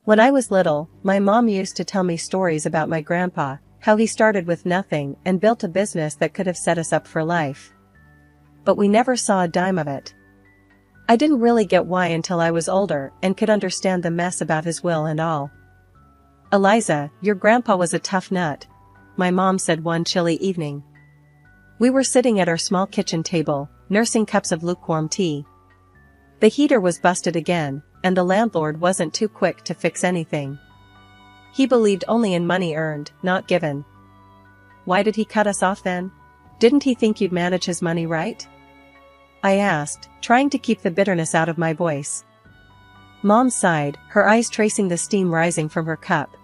When I was little, my mom used to tell me stories about my grandpa, how he started with nothing and built a business that could have set us up for life. But we never saw a dime of it. I didn't really get why until I was older and could understand the mess about his will and all. "Eliza, your grandpa was a tough nut," my mom said one chilly evening. We were sitting at our small kitchen table, nursing cups of lukewarm tea. The heater was busted again, and the landlord wasn't too quick to fix anything. He believed only in money earned, not given. "Why did he cut us off then? Didn't he think you'd manage his money right?" I asked, trying to keep the bitterness out of my voice. Mom sighed, her eyes tracing the steam rising from her cup.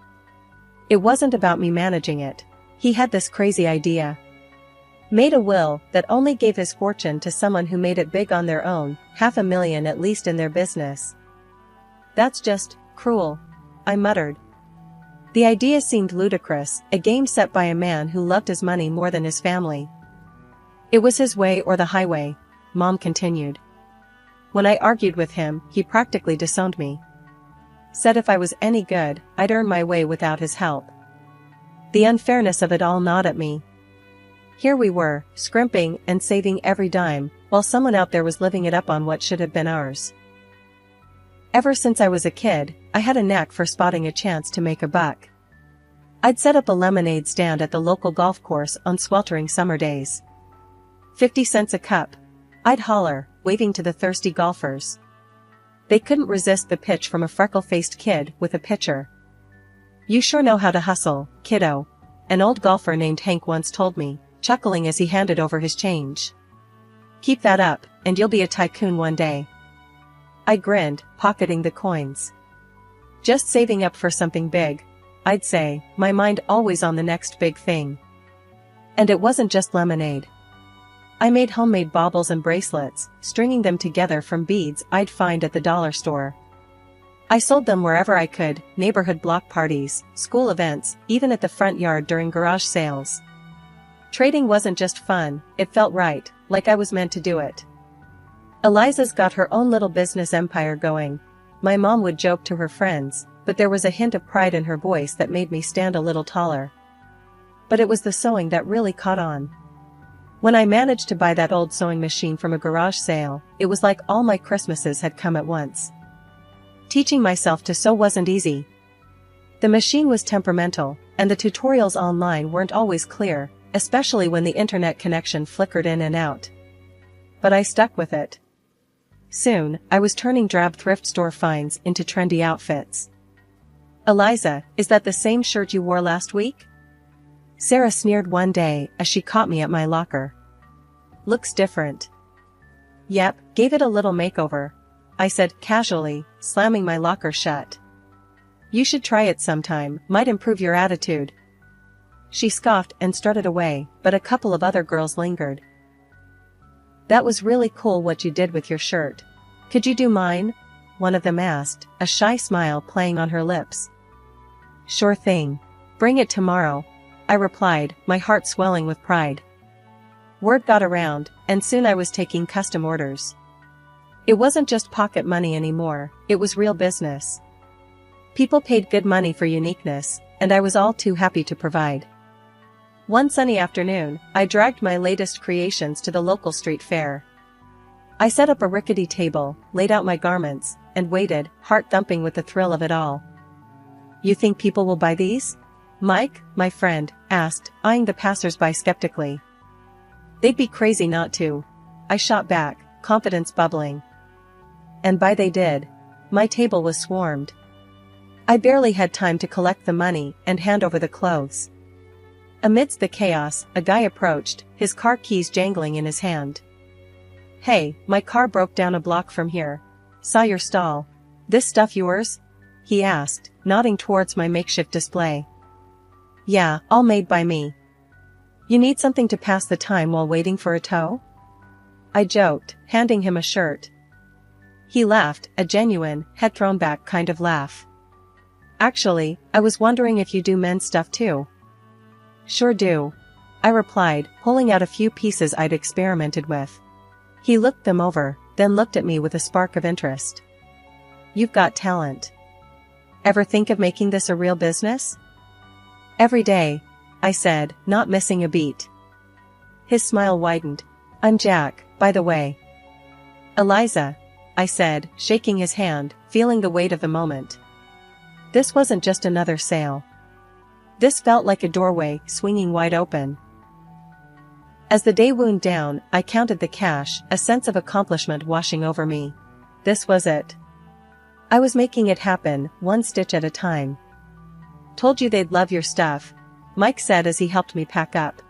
"It wasn't about me managing it. He had this crazy idea. Made a will that only gave his fortune to someone who made it big on their own, $500,000 at least in their business." "That's just cruel," I muttered. The idea seemed ludicrous, a game set by a man who loved his money more than his family. "It was his way or the highway," Mom continued. "When I argued with him, he practically disowned me. Said if I was any good, I'd earn my way without his help. The unfairness of it all gnawed at me. Here we were, scrimping and saving every dime, while someone out there was living it up on what should have been ours. Ever since I was a kid, I had a knack for spotting a chance to make a buck. I'd set up a lemonade stand at the local golf course on sweltering summer days. 50 cents a cup, I'd holler, waving to the thirsty golfers. They couldn't resist the pitch from a freckle-faced kid with a pitcher. "You sure know how to hustle, kiddo," an old golfer named Hank once told me, chuckling as he handed over his change. "Keep that up, and you'll be a tycoon one day." I grinned, pocketing the coins. "Just saving up for something big," I'd say, my mind always on the next big thing. And it wasn't just lemonade. I made homemade baubles and bracelets, stringing them together from beads I'd find at the dollar store. I sold them wherever I could, neighborhood block parties, school events, even at the front yard during garage sales. Trading wasn't just fun, it felt right, like I was meant to do it. "Eliza's got her own little business empire going," my mom would joke to her friends, but there was a hint of pride in her voice that made me stand a little taller. But it was the sewing that really caught on. When I managed to buy that old sewing machine from a garage sale, it was like all my Christmases had come at once. Teaching myself to sew wasn't easy. The machine was temperamental, and the tutorials online weren't always clear, especially when the internet connection flickered in and out. But I stuck with it. Soon, I was turning drab thrift store finds into trendy outfits. "Eliza, is that the same shirt you wore last week?" Sarah sneered one day as she caught me at my locker. "Looks different." "Yep, gave it a little makeover," I said casually, slamming my locker shut. "You should try it sometime, might improve your attitude." She scoffed and strutted away, but a couple of other girls lingered. "That was really cool what you did with your shirt. Could you do mine?" one of them asked, a shy smile playing on her lips. "Sure thing. Bring it tomorrow," I replied, my heart swelling with pride. Word got around, and soon I was taking custom orders. It wasn't just pocket money anymore, it was real business. People paid good money for uniqueness, and I was all too happy to provide. One sunny afternoon, I dragged my latest creations to the local street fair. I set up a rickety table, laid out my garments, and waited, heart thumping with the thrill of it all. "You think people will buy these?" Mike, my friend, asked, eyeing the passers-by skeptically. "They'd be crazy not to," I shot back, confidence bubbling. And buy they did. My table was swarmed. I barely had time to collect the money and hand over the clothes. Amidst the chaos, a guy approached, his car keys jangling in his hand. "Hey, my car broke down a block from here. Saw your stall. This stuff yours?" he asked, nodding towards my makeshift display. "Yeah, all made by me. You need something to pass the time while waiting for a tow?" I joked, handing him a shirt. He laughed, a genuine, head-thrown-back kind of laugh. "Actually, I was wondering if you do men's stuff too." "Sure do," I replied, pulling out a few pieces I'd experimented with. He looked them over, then looked at me with a spark of interest. "You've got talent." Ever think of making this a real business? Every day, I said, not missing a beat. His smile widened. I'm Jack, by the way. Eliza, I said, shaking his hand, feeling the weight of the moment. This wasn't just another sale. This felt like a doorway, swinging wide open. As the day wound down, I counted the cash, a sense of accomplishment washing over me. This was it. I was making it happen, one stitch at a time. Told you they'd love your stuff, Mike said as he helped me pack up.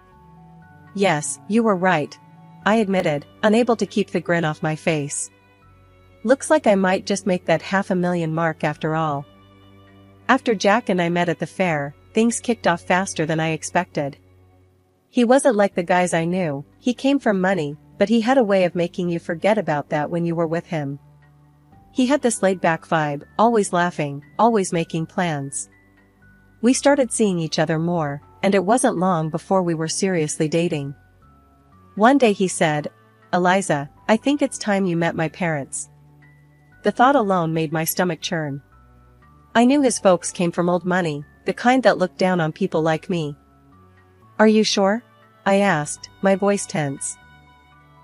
Yes, you were right, I admitted, unable to keep the grin off my face. Looks like I might just make that $500,000 mark after all. After Jack and I met at the fair, things kicked off faster than I expected. He wasn't like the guys I knew, he came from money, but he had a way of making you forget about that when you were with him. He had this laid-back vibe, always laughing, always making plans. We started seeing each other more, and it wasn't long before we were seriously dating. One day he said, Eliza, I think it's time you met my parents. The thought alone made my stomach churn. I knew his folks came from old money, the kind that looked down on people like me. Are you sure? I asked, my voice tense.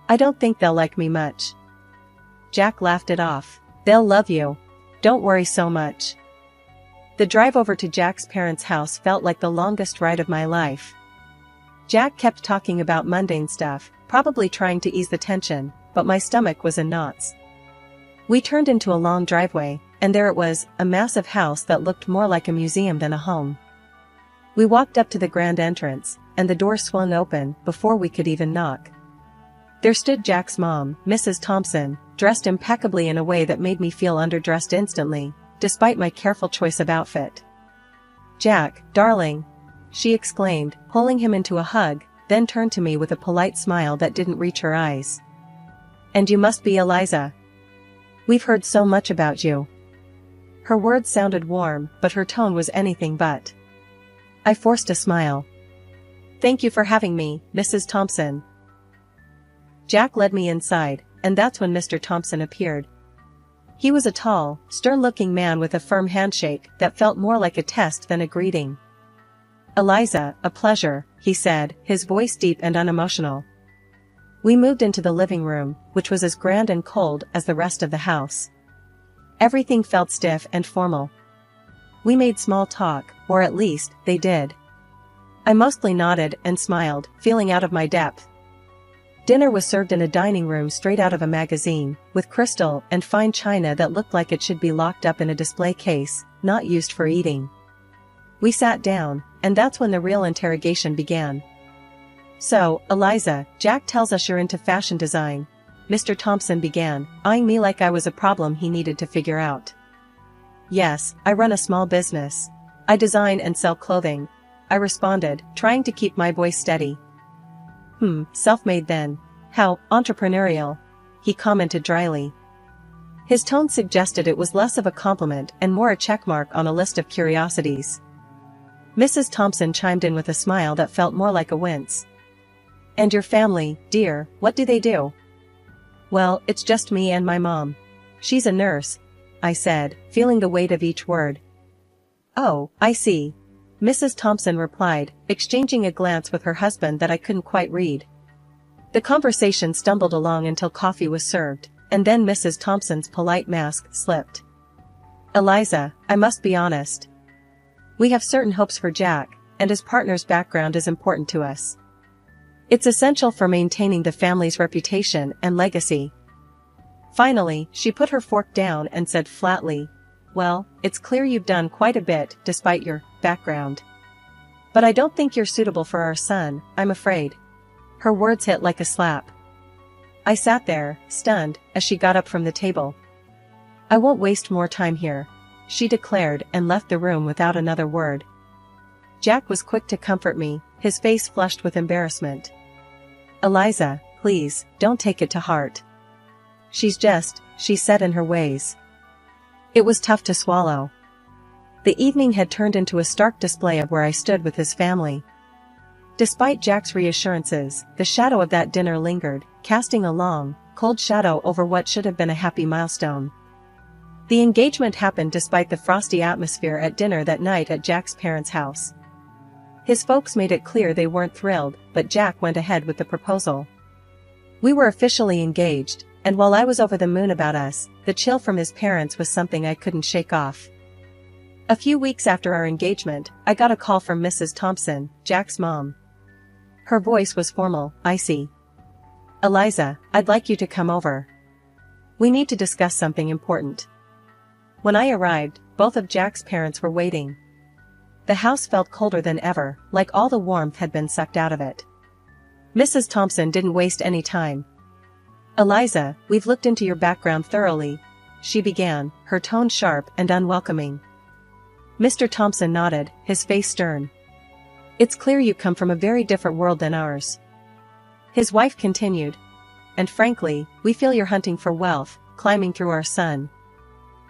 I don't think they'll like me much. Jack laughed it off. They'll love you. Don't worry so much. The drive over to Jack's parents' house felt like the longest ride of my life. Jack kept talking about mundane stuff, probably trying to ease the tension, but my stomach was in knots. We turned into a long driveway, and there it was, a massive house that looked more like a museum than a home. We walked up to the grand entrance, and the door swung open before we could even knock. There stood Jack's mom, Mrs. Thompson, dressed impeccably in a way that made me feel underdressed instantly, despite my careful choice of outfit. Jack, darling, she exclaimed, pulling him into a hug, then turned to me with a polite smile that didn't reach her eyes. And you must be Eliza. We've heard so much about you. Her words sounded warm, but her tone was anything but. I forced a smile. Thank you for having me, Mrs. Thompson. Jack led me inside, and that's when Mr. Thompson appeared. He was a tall, stern-looking man with a firm handshake that felt more like a test than a greeting. Eliza, a pleasure, he said, his voice deep and unemotional. We moved into the living room, which was as grand and cold as the rest of the house. Everything felt stiff and formal. We made small talk, or at least, they did. I mostly nodded and smiled, feeling out of my depth. Dinner was served in a dining room straight out of a magazine, with crystal and fine china that looked like it should be locked up in a display case, not used for eating. We sat down, and that's when the real interrogation began. So, Eliza, Jack tells us you're into fashion design, Mr. Thompson began, eyeing me like I was a problem he needed to figure out. Yes, I run a small business. I design and sell clothing, I responded, trying to keep my voice steady. Self-made then. How entrepreneurial, he commented dryly. His tone suggested it was less of a compliment and more a checkmark on a list of curiosities. Mrs. Thompson chimed in with a smile that felt more like a wince. And your family, dear, what do they do? Well, it's just me and my mom. She's a nurse, I said, feeling the weight of each word. Oh, I see. Mrs. Thompson replied, exchanging a glance with her husband that I couldn't quite read. The conversation stumbled along until coffee was served, and then Mrs. Thompson's polite mask slipped. Eliza, I must be honest. We have certain hopes for Jack, and his partner's background is important to us. It's essential for maintaining the family's reputation and legacy. Finally, she put her fork down and said flatly, well, it's clear you've done quite a bit, despite your background. But I don't think you're suitable for our son, I'm afraid. Her words hit like a slap. I sat there, stunned, as she got up from the table. I won't waste more time here, she declared and left the room without another word. Jack was quick to comfort me, his face flushed with embarrassment. Eliza, please, don't take it to heart. She said in her ways. It was tough to swallow. The evening had turned into a stark display of where I stood with his family. Despite Jack's reassurances, the shadow of that dinner lingered, casting a long, cold shadow over what should have been a happy milestone. The engagement happened despite the frosty atmosphere at dinner that night at Jack's parents' house. His folks made it clear they weren't thrilled, but Jack went ahead with the proposal. We were officially engaged, and while I was over the moon about us, the chill from his parents was something I couldn't shake off. A few weeks after our engagement, I got a call from Mrs. Thompson, Jack's mom. Her voice was formal. "I see. Eliza, I'd like you to come over. We need to discuss something important." When I arrived, both of Jack's parents were waiting. The house felt colder than ever, like all the warmth had been sucked out of it. Mrs. Thompson didn't waste any time. "Eliza, we've looked into your background thoroughly," she began, her tone sharp and unwelcoming. Mr. Thompson nodded, his face stern. "It's clear you come from a very different world than ours." His wife continued. "And frankly, we feel you're hunting for wealth, climbing through our son.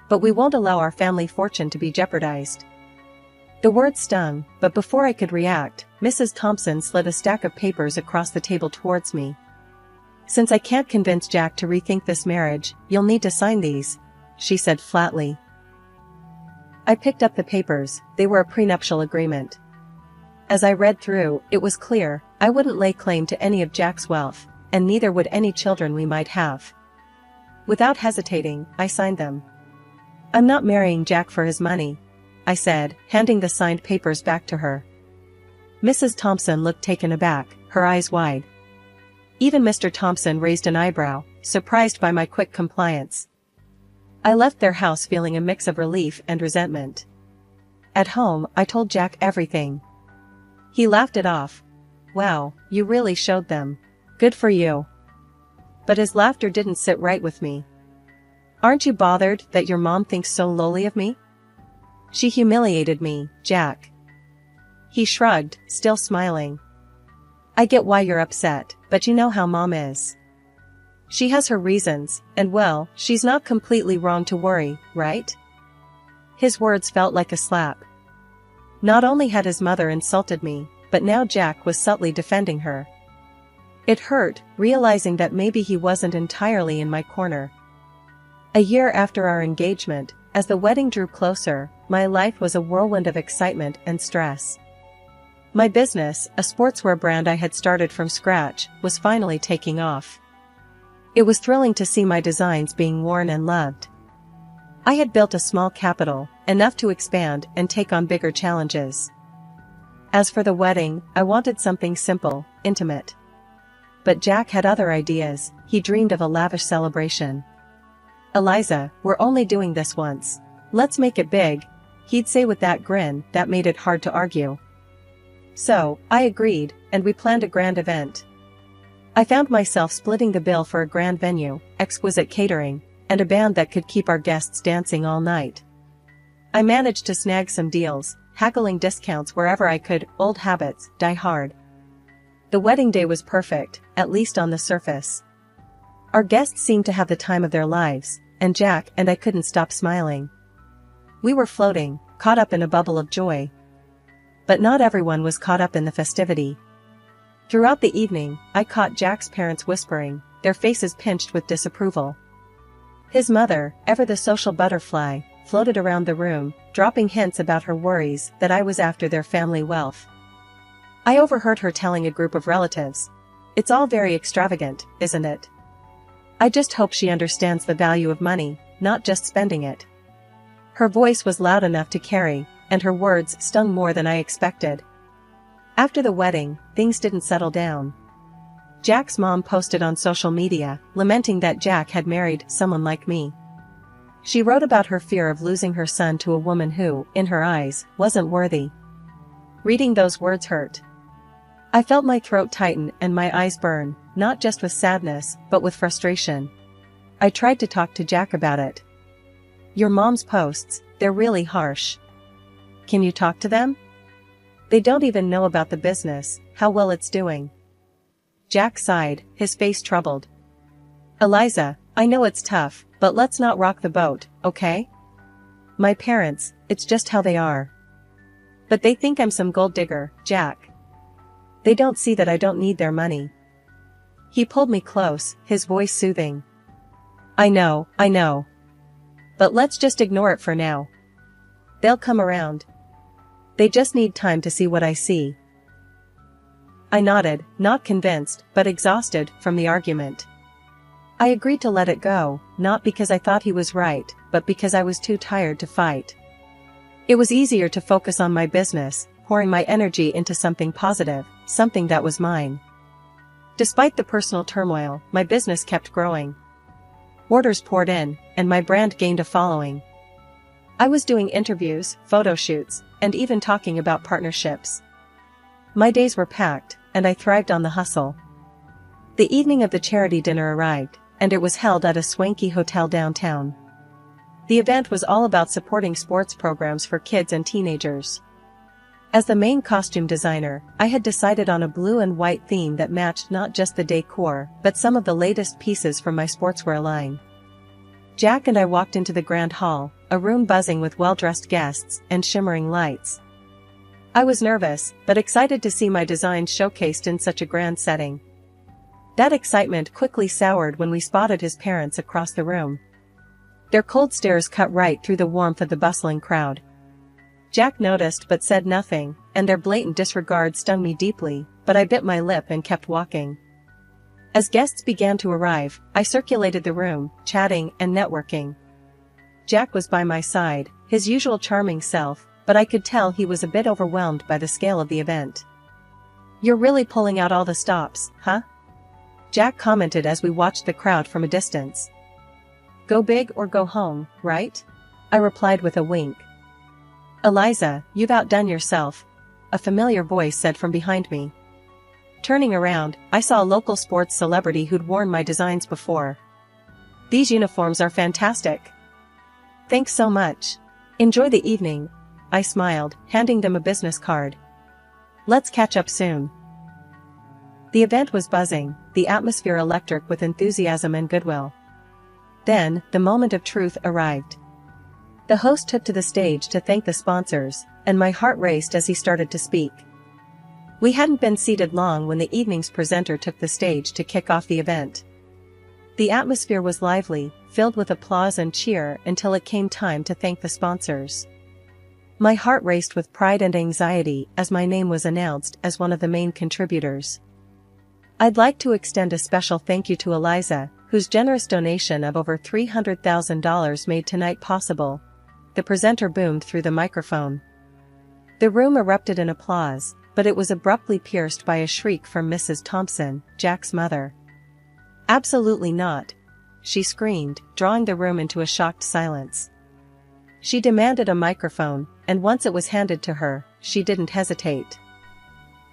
But we won't allow our family fortune to be jeopardized." The words stung, but before I could react, Mrs. Thompson slid a stack of papers across the table towards me. "Since I can't convince Jack to rethink this marriage, you'll need to sign these," she said flatly. I picked up the papers. They were a prenuptial agreement. As I read through, it was clear, I wouldn't lay claim to any of Jack's wealth, and neither would any children we might have. Without hesitating, I signed them. "I'm not marrying Jack for his money," I said, handing the signed papers back to her. Mrs. Thompson looked taken aback, her eyes wide. Even Mr. Thompson raised an eyebrow, surprised by my quick compliance. I left their house feeling a mix of relief and resentment. At home, I told Jack everything. He laughed it off. "Wow, you really showed them. Good for you." But his laughter didn't sit right with me. "Aren't you bothered that your mom thinks so lowly of me? She humiliated me, Jack." He shrugged, still smiling. "I get why you're upset, but you know how Mom is. She has her reasons, and well, she's not completely wrong to worry, right?" His words felt like a slap. Not only had his mother insulted me, but now Jack was subtly defending her. It hurt, realizing that maybe he wasn't entirely in my corner. A year after our engagement, as the wedding drew closer, my life was a whirlwind of excitement and stress. My business, a sportswear brand I had started from scratch, was finally taking off. It was thrilling to see my designs being worn and loved. I had built a small capital, enough to expand and take on bigger challenges. As for the wedding, I wanted something simple, intimate. But Jack had other ideas. He dreamed of a lavish celebration. "Eliza, we're only doing this once. Let's make it big," he'd say with that grin that made it hard to argue. So, I agreed, and we planned a grand event. I found myself splitting the bill for a grand venue, exquisite catering, and a band that could keep our guests dancing all night. I managed to snag some deals, haggling discounts wherever I could. Old habits die hard. The wedding day was perfect, at least on the surface. Our guests seemed to have the time of their lives, and Jack and I couldn't stop smiling. We were floating, caught up in a bubble of joy. But not everyone was caught up in the festivity. Throughout the evening, I caught Jack's parents whispering, their faces pinched with disapproval. His mother, ever the social butterfly, floated around the room, dropping hints about her worries that I was after their family wealth. I overheard her telling a group of relatives, "It's all very extravagant, isn't it? I just hope she understands the value of money, not just spending it." Her voice was loud enough to carry, and her words stung more than I expected. After the wedding, things didn't settle down. Jack's mom posted on social media, lamenting that Jack had married someone like me. She wrote about her fear of losing her son to a woman who, in her eyes, wasn't worthy. Reading those words hurt. I felt my throat tighten and my eyes burn, not just with sadness, but with frustration. I tried to talk to Jack about it. "Your mom's posts, they're really harsh. Can you talk to them? They don't even know about the business, how well it's doing." Jack sighed, his face troubled. "Eliza, I know it's tough, but let's not rock the boat, okay? My parents, it's just how they are. But they think I'm some gold digger, Jack. They don't see that I don't need their money." He pulled me close, his voice soothing. I know. But let's just ignore it for now. They'll come around. They just need time to see what I see. I nodded, not convinced, but exhausted from the argument. I agreed to let it go, not because I thought he was right, but because I was too tired to fight. It was easier to focus on my business, pouring my energy into something positive, something that was mine. Despite the personal turmoil, my business kept growing. Orders poured in, and my brand gained a following. I was doing interviews, photo shoots, and even talking about partnerships. My days were packed, and I thrived on the hustle. The evening of the charity dinner arrived, and it was held at a swanky hotel downtown. The event was all about supporting sports programs for kids and teenagers. As the main costume designer, I had decided on a blue and white theme that matched not just the decor, but some of the latest pieces from my sportswear line. Jack and I walked into the grand hall, a room buzzing with well-dressed guests and shimmering lights. I was nervous, but excited to see my designs showcased in such a grand setting. That excitement quickly soured when we spotted his parents across the room. Their cold stares cut right through the warmth of the bustling crowd. Jack noticed but said nothing, and their blatant disregard stung me deeply, but I bit my lip and kept walking. As guests began to arrive, I circulated the room, chatting and networking. Jack was by my side, his usual charming self, but I could tell he was a bit overwhelmed by the scale of the event. "You're really pulling out all the stops, huh?" Jack commented as we watched the crowd from a distance. "Go big or go home, right?" I replied with a wink. "Eliza, you've outdone yourself," a familiar voice said from behind me. Turning around, I saw a local sports celebrity who'd worn my designs before. "These uniforms are fantastic." "Thanks so much. Enjoy the evening," I smiled, handing them a business card. "Let's catch up soon." The event was buzzing, the atmosphere electric with enthusiasm and goodwill. Then, the moment of truth arrived. The host took to the stage to thank the sponsors, and my heart raced as he started to speak. We hadn't been seated long when the evening's presenter took the stage to kick off the event. The atmosphere was lively, filled with applause and cheer until it came time to thank the sponsors. My heart raced with pride and anxiety as my name was announced as one of the main contributors. I'd like to extend a special thank you to Eliza, whose generous donation of over $300,000 made tonight possible. The presenter boomed through the microphone. The room erupted in applause, but it was abruptly pierced by a shriek from Mrs. Thompson, Jack's mother. "Absolutely not," she screamed, drawing the room into a shocked silence. She demanded a microphone, and once it was handed to her, she didn't hesitate.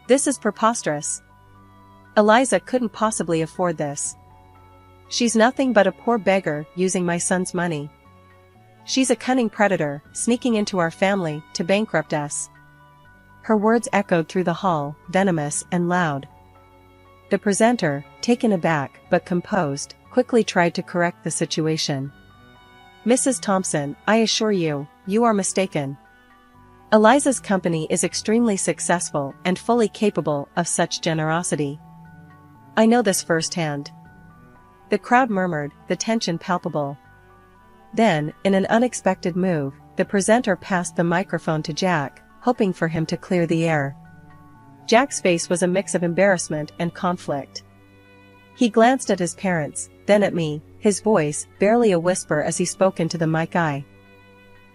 "This is preposterous. Eliza couldn't possibly afford this. She's nothing but a poor beggar using my son's money. She's a cunning predator, sneaking into our family to bankrupt us." Her words echoed through the hall, venomous and loud. The presenter, taken aback but composed, quickly tried to correct the situation. "Mrs. Thompson, I assure you, you are mistaken. Eliza's company is extremely successful and fully capable of such generosity. I know this firsthand." The crowd murmured, the tension palpable. Then, in an unexpected move, the presenter passed the microphone to Jack, hoping for him to clear the air. Jack's face was a mix of embarrassment and conflict. He glanced at his parents, then at me, his voice barely a whisper as he spoke into the mic. "I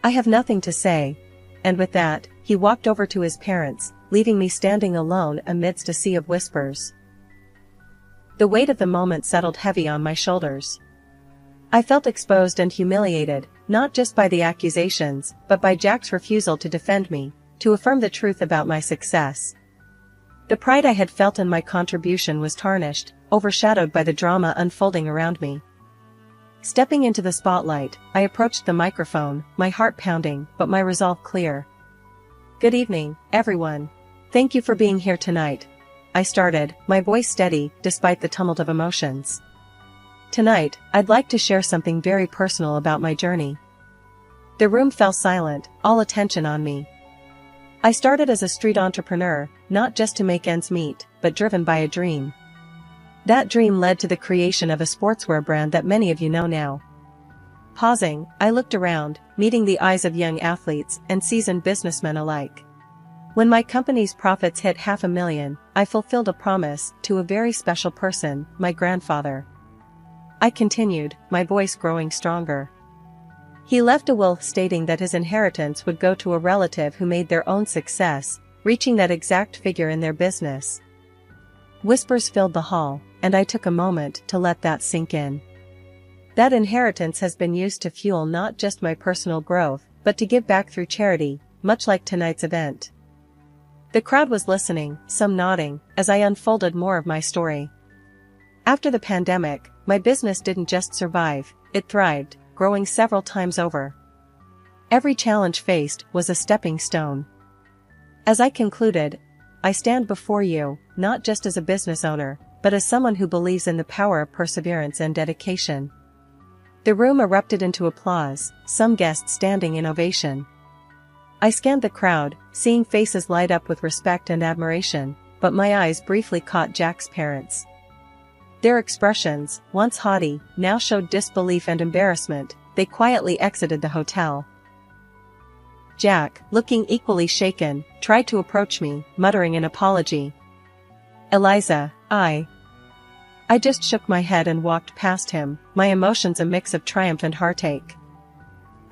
have nothing to say," and with that, he walked over to his parents, leaving me standing alone amidst a sea of whispers. The weight of the moment settled heavy on my shoulders. I felt exposed and humiliated, not just by the accusations, but by Jack's refusal to defend me, to affirm the truth about my success. The pride I had felt in my contribution was tarnished, overshadowed by the drama unfolding around me. Stepping into the spotlight, I approached the microphone, my heart pounding, but my resolve clear. "Good evening, everyone. Thank you for being here tonight," I started, my voice steady, despite the tumult of emotions. "Tonight, I'd like to share something very personal about my journey." The room fell silent, all attention on me. I started as a street entrepreneur, not just to make ends meet, but driven by a dream. That dream led to the creation of a sportswear brand that many of you know now. Pausing, I looked around, meeting the eyes of young athletes and seasoned businessmen alike. When my company's profits hit $500,000, I fulfilled a promise to a very special person, my grandfather. I continued, my voice growing stronger. He left a will stating that his inheritance would go to a relative who made their own success, reaching that exact figure in their business. Whispers filled the hall, and I took a moment to let that sink in. That inheritance has been used to fuel not just my personal growth, but to give back through charity, much like tonight's event. The crowd was listening, some nodding, as I unfolded more of my story. After the pandemic, my business didn't just survive, it thrived, growing several times over. Every challenge faced was a stepping stone. As I concluded, I stand before you, not just as a business owner, but as someone who believes in the power of perseverance and dedication. The room erupted into applause, some guests standing in ovation. I scanned the crowd, seeing faces light up with respect and admiration, but my eyes briefly caught Jack's parents. Their expressions, once haughty, now showed disbelief and embarrassment. They quietly exited the hotel. Jack, looking equally shaken, tried to approach me, muttering an apology. "Eliza, I just shook my head and walked past him, my emotions a mix of triumph and heartache.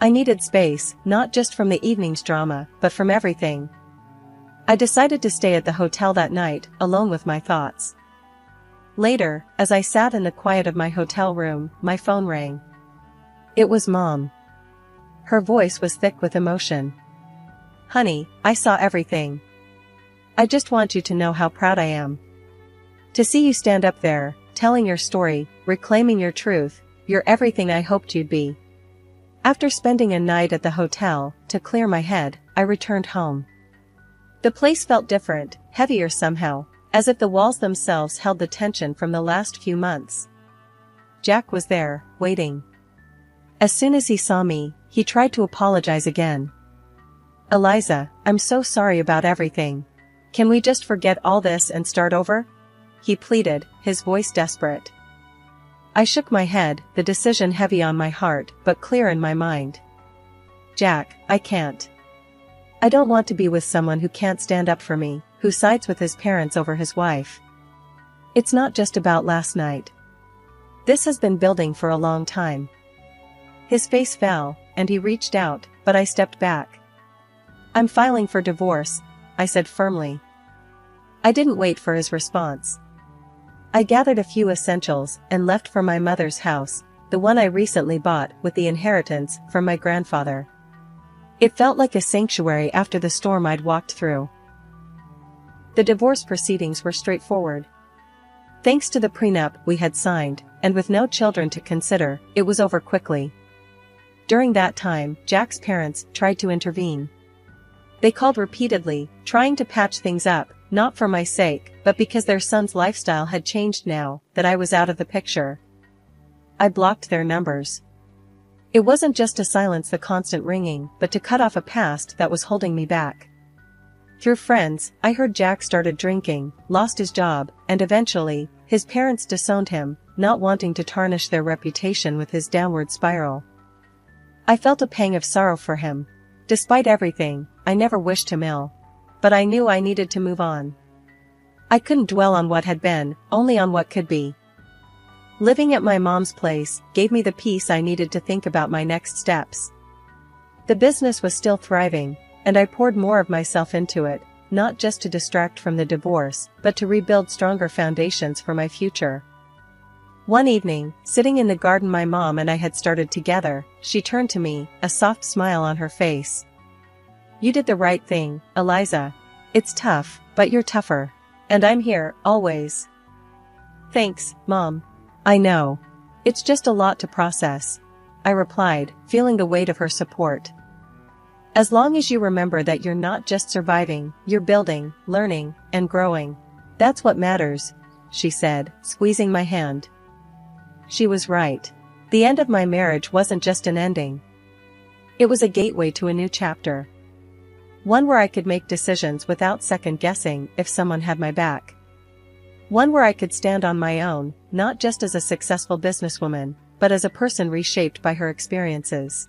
I needed space, not just from the evening's drama, but from everything. I decided to stay at the hotel that night, alone with my thoughts. Later, as I sat in the quiet of my hotel room, my phone rang. It was Mom. Her voice was thick with emotion. "Honey, I saw everything. I just want you to know how proud I am. To see you stand up there, telling your story, reclaiming your truth, you're everything I hoped you'd be." After spending a night at the hotel, to clear my head, I returned home. The place felt different, heavier somehow, as if the walls themselves held the tension from the last few months. Jack was there, waiting. As soon as he saw me, he tried to apologize again. "Eliza, I'm so sorry about everything. Can we just forget all this and start over?" he pleaded, his voice desperate. I shook my head, the decision heavy on my heart, but clear in my mind. "Jack, I can't. I don't want to be with someone who can't stand up for me, who sides with his parents over his wife. It's not just about last night. This has been building for a long time." His face fell, and he reached out, but I stepped back. "I'm filing for divorce," I said firmly. I didn't wait for his response. I gathered a few essentials and left for my mother's house, the one I recently bought with the inheritance from my grandfather. It felt like a sanctuary after the storm I'd walked through. The divorce proceedings were straightforward. Thanks to the prenup we had signed, and with no children to consider, it was over quickly. During that time, Jack's parents tried to intervene. They called repeatedly, trying to patch things up, not for my sake, but because their son's lifestyle had changed now that I was out of the picture. I blocked their numbers. It wasn't just to silence the constant ringing, but to cut off a past that was holding me back. Through friends, I heard Jack started drinking, lost his job, and eventually, his parents disowned him, not wanting to tarnish their reputation with his downward spiral. I felt a pang of sorrow for him. Despite everything, I never wished him ill. But I knew I needed to move on. I couldn't dwell on what had been, only on what could be. Living at my mom's place gave me the peace I needed to think about my next steps. The business was still thriving, and I poured more of myself into it, not just to distract from the divorce, but to rebuild stronger foundations for my future. One evening, sitting in the garden my mom and I had started together, she turned to me, a soft smile on her face. "You did the right thing, Eliza. It's tough, but you're tougher. And I'm here, always." "Thanks, Mom. I know. It's just a lot to process," I replied, feeling the weight of her support. "As long as you remember that you're not just surviving, you're building, learning, and growing. That's what matters," she said, squeezing my hand. She was right. The end of my marriage wasn't just an ending. It was a gateway to a new chapter. One where I could make decisions without second-guessing if someone had my back. One where I could stand on my own, not just as a successful businesswoman, but as a person reshaped by her experiences.